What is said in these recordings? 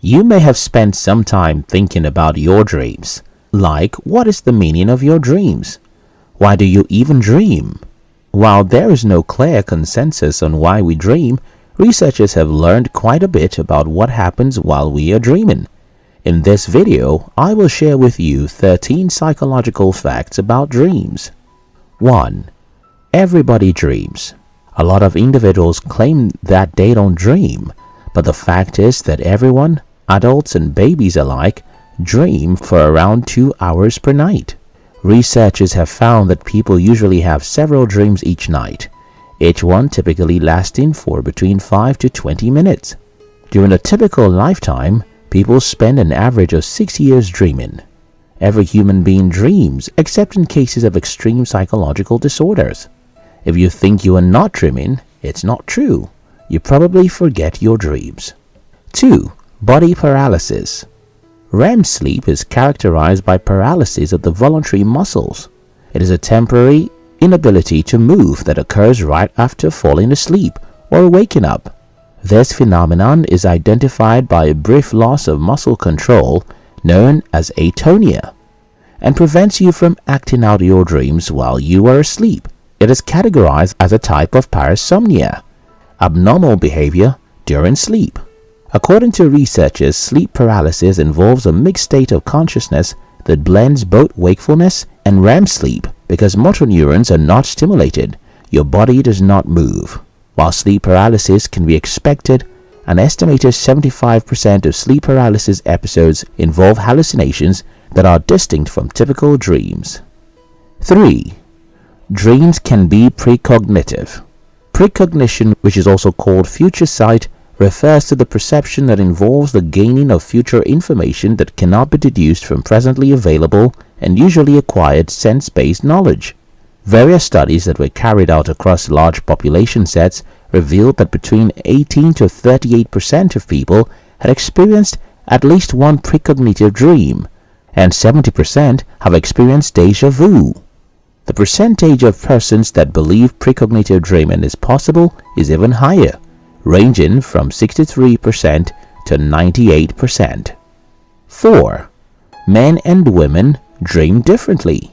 You may have spent some time thinking about your dreams. Like, what is the meaning of your dreams? Why do you even dream? While there is no clear consensus on why we dream, researchers have learned quite a bit about what happens while we are dreaming. In this video, I will share with you 13 psychological facts about dreams. 1. Everybody dreams. A lot of individuals claim that they don't dream, but the fact is that everyone, adults and babies alike, dream for around 2 hours per night. Researchers have found that people usually have several dreams each night, each one typically lasting for between 5 to 20 minutes. During a typical lifetime, people spend an average of 6 years dreaming. Every human being dreams, except in cases of extreme psychological disorders. If you think you are not dreaming, it's not true. You probably forget your dreams. 2. Body paralysis. REM sleep is characterized by paralysis of the voluntary muscles. It is a temporary inability to move that occurs right after falling asleep or waking up. This phenomenon is identified by a brief loss of muscle control known as atonia and prevents you from acting out your dreams while you are asleep. It is categorized as a type of parasomnia, abnormal behavior during sleep. According to researchers, sleep paralysis involves a mixed state of consciousness that blends both wakefulness and REM sleep. Because motor neurons are not stimulated, your body does not move. While sleep paralysis can be expected, an estimated 75% of sleep paralysis episodes involve hallucinations that are distinct from typical dreams. 3. Dreams can be precognitive. Precognition, which is also called future sight, refers to the perception that involves the gaining of future information that cannot be deduced from presently available and usually acquired sense-based knowledge. Various studies that were carried out across large population sets revealed that between 18 to 38% of people had experienced at least one precognitive dream, and 70% have experienced déjà vu. The percentage of persons that believe precognitive dreaming is possible is even higher, ranging from 63% to 98%. 4. Men and women dream differently.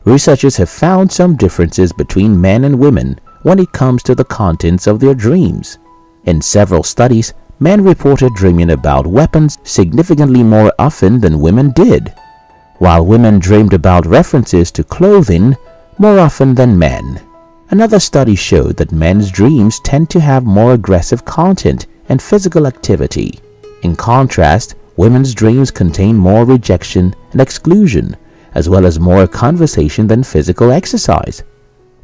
Researchers have found some differences between men and women when it comes to the contents of their dreams. In several studies, men reported dreaming about weapons significantly more often than women did, while women dreamed about references to clothing more often than men. Another study showed that men's dreams tend to have more aggressive content and physical activity. In contrast, women's dreams contain more rejection and exclusion, as well as more conversation than physical exercise.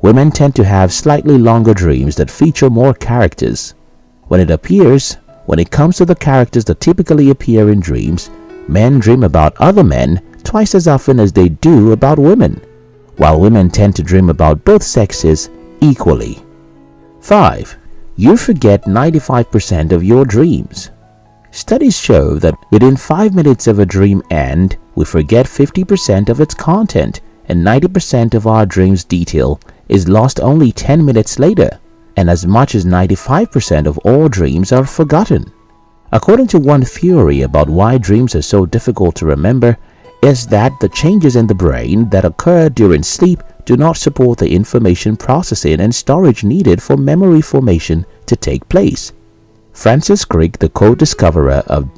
Women tend to have slightly longer dreams that feature more characters. When it comes to the characters that typically appear in dreams, men dream about other men twice as often as they do about women, while women tend to dream about both sexes equally. 5. You forget 95% of your dreams. Studies show that within 5 minutes of a dream end, we forget 50% of its content, and 90% of our dream's detail is lost only 10 minutes later, and as much as 95% of all dreams are forgotten. According to one theory about why dreams are so difficult to remember, is that the changes in the brain that occur during sleep do not support the information processing and storage needed for memory formation to take place. Francis Crick, the co-discoverer of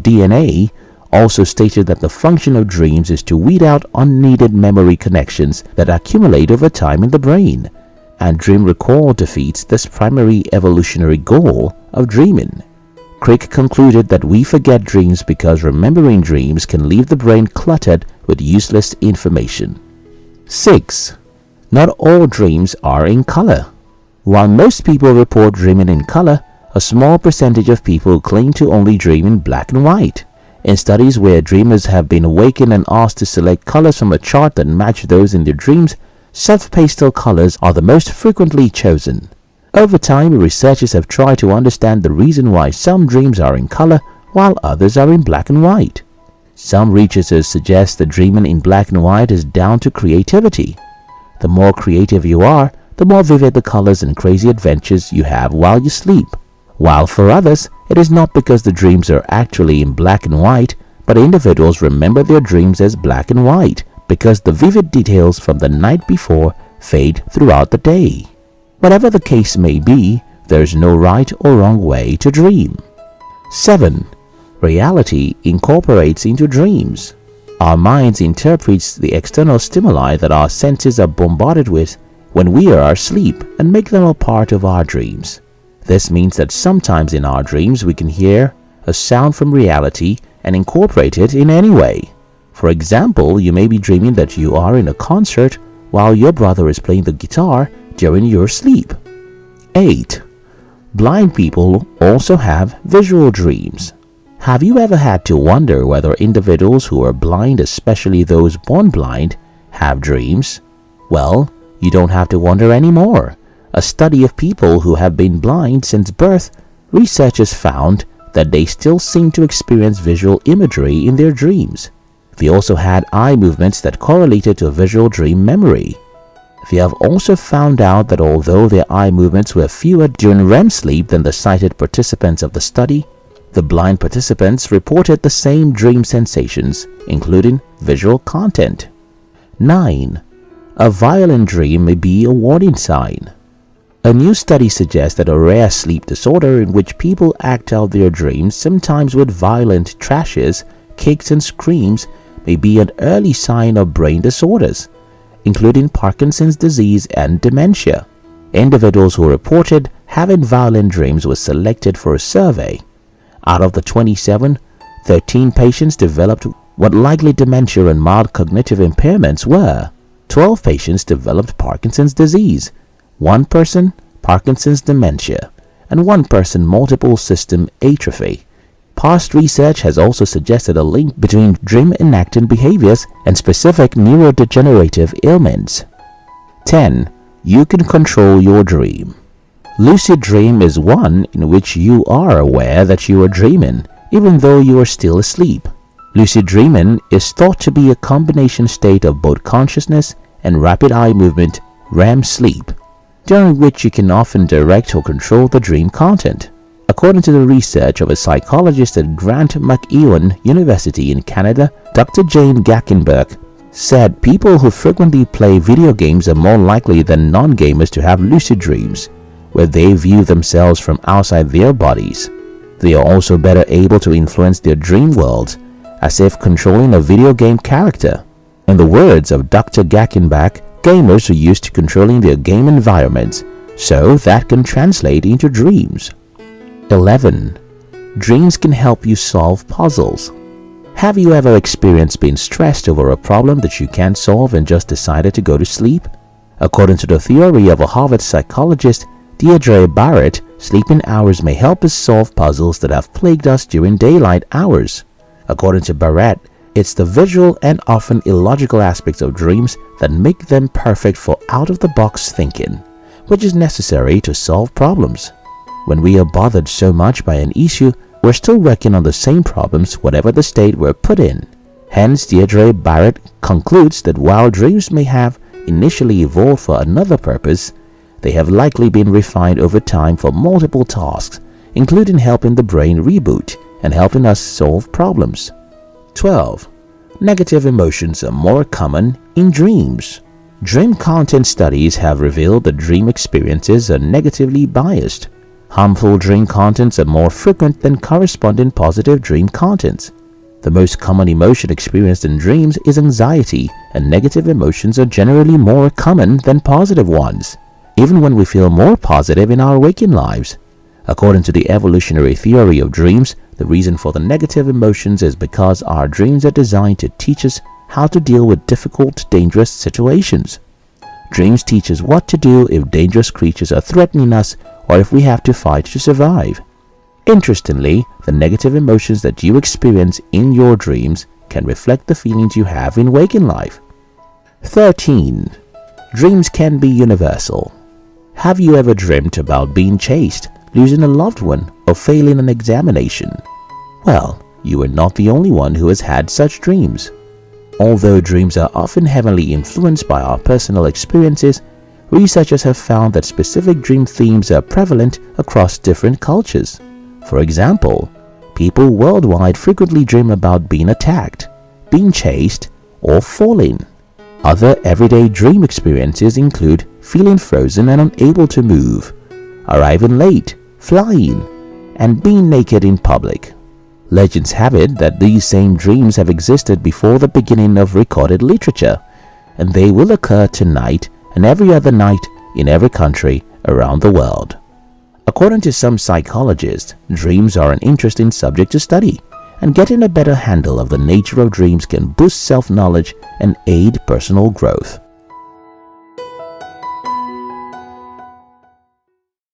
DNA, also stated that the function of dreams is to weed out unneeded memory connections that accumulate over time in the brain, and dream recall defeats this primary evolutionary goal of dreaming. Crick concluded that we forget dreams because remembering dreams can leave the brain cluttered with useless information. 6. Not all dreams are in color. While most people report dreaming in color, a small percentage of people claim to only dream in black and white. In studies where dreamers have been awakened and asked to select colors from a chart that match those in their dreams, soft pastel colors are the most frequently chosen. Over time, researchers have tried to understand the reason why some dreams are in color while others are in black and white. Some researchers suggest that dreaming in black and white is down to creativity. The more creative you are, the more vivid the colors and crazy adventures you have while you sleep. While for others, It is not because the dreams are actually in black and white, but individuals remember their dreams as black and white because the vivid details from the night before fade throughout the day. Whatever the case may be, there is no right or wrong way to dream. 7. Reality incorporates into dreams. Our minds interprets the external stimuli that our senses are bombarded with when we are asleep and make them a part of our dreams. This means that sometimes in our dreams we can hear a sound from reality and incorporate it in any way. For example, you may be dreaming that you are in a concert while your brother is playing the guitar during your sleep. 8. Blind people also have visual dreams. Have you ever had to wonder whether individuals who are blind, especially those born blind, have dreams? Well, you don't have to wonder anymore. A study of people who have been blind since birth, researchers found that they still seem to experience visual imagery in their dreams. They also had eye movements that correlated to visual dream memory. They have also found out that although their eye movements were fewer during REM sleep than the sighted participants of the study, the blind participants reported the same dream sensations, including visual content. 9. A violent dream may be a warning sign. A new study suggests that a rare sleep disorder in which people act out their dreams, sometimes with violent trashes, kicks and screams, may be an early sign of brain disorders, including Parkinson's disease and dementia. Individuals who reported having violent dreams were selected for a survey. Out of the 27, 13 patients developed what likely dementia and mild cognitive impairments were. 12 patients developed Parkinson's disease, 1 person Parkinson's dementia, and 1 person multiple system atrophy. Past research has also suggested a link between dream enacting behaviors and specific neurodegenerative ailments. 10. You can control your dream. Lucid dream is one in which you are aware that you are dreaming, even though you are still asleep. Lucid dreaming is thought to be a combination state of both consciousness and rapid eye movement, REM sleep, during which you can often direct or control the dream content. According to the research of a psychologist at Grant MacEwan University in Canada, Dr. Jane Gackenberg said people who frequently play video games are more likely than non-gamers to have lucid dreams, where they view themselves from outside their bodies. They are also better able to influence their dream worlds, as if controlling a video game character. In the words of Dr. Gackenbach, gamers are used to controlling their game environments, so that can translate into dreams. 11. Dreams can help you solve puzzles. Have you ever experienced being stressed over a problem that you can't solve and just decided to go to sleep? According to the theory of a Harvard psychologist, Deirdre Barrett, sleeping hours may help us solve puzzles that have plagued us during daylight hours. According to Barrett, it's the visual and often illogical aspects of dreams that make them perfect for out-of-the-box thinking, which is necessary to solve problems. When we are bothered so much by an issue, we're still working on the same problems whatever the state we're put in. Hence, Deirdre Barrett concludes that while dreams may have initially evolved for another purpose, they have likely been refined over time for multiple tasks, including helping the brain reboot and helping us solve problems. 12. Negative emotions are more common in dreams. Dream content studies have revealed that dream experiences are negatively biased. Harmful dream contents are more frequent than corresponding positive dream contents. The most common emotion experienced in dreams is anxiety, and negative emotions are generally more common than positive ones, even when we feel more positive in our waking lives. According to the evolutionary theory of dreams, the reason for the negative emotions is because our dreams are designed to teach us how to deal with difficult, dangerous situations. Dreams teach us what to do if dangerous creatures are threatening us or if we have to fight to survive. Interestingly, the negative emotions that you experience in your dreams can reflect the feelings you have in waking life. 13. Dreams can be universal. Have you ever dreamt about being chased, losing a loved one, or failing an examination? Well, you are not the only one who has had such dreams. Although dreams are often heavily influenced by our personal experiences, researchers have found that specific dream themes are prevalent across different cultures. For example, people worldwide frequently dream about being attacked, being chased, or falling. Other everyday dream experiences include feeling frozen and unable to move, arriving late, flying, and being naked in public. Legends have it that these same dreams have existed before the beginning of recorded literature, and they will occur tonight and every other night in every country around the world. According to some psychologists, dreams are an interesting subject to study, and getting a better handle of the nature of dreams can boost self-knowledge and aid personal growth.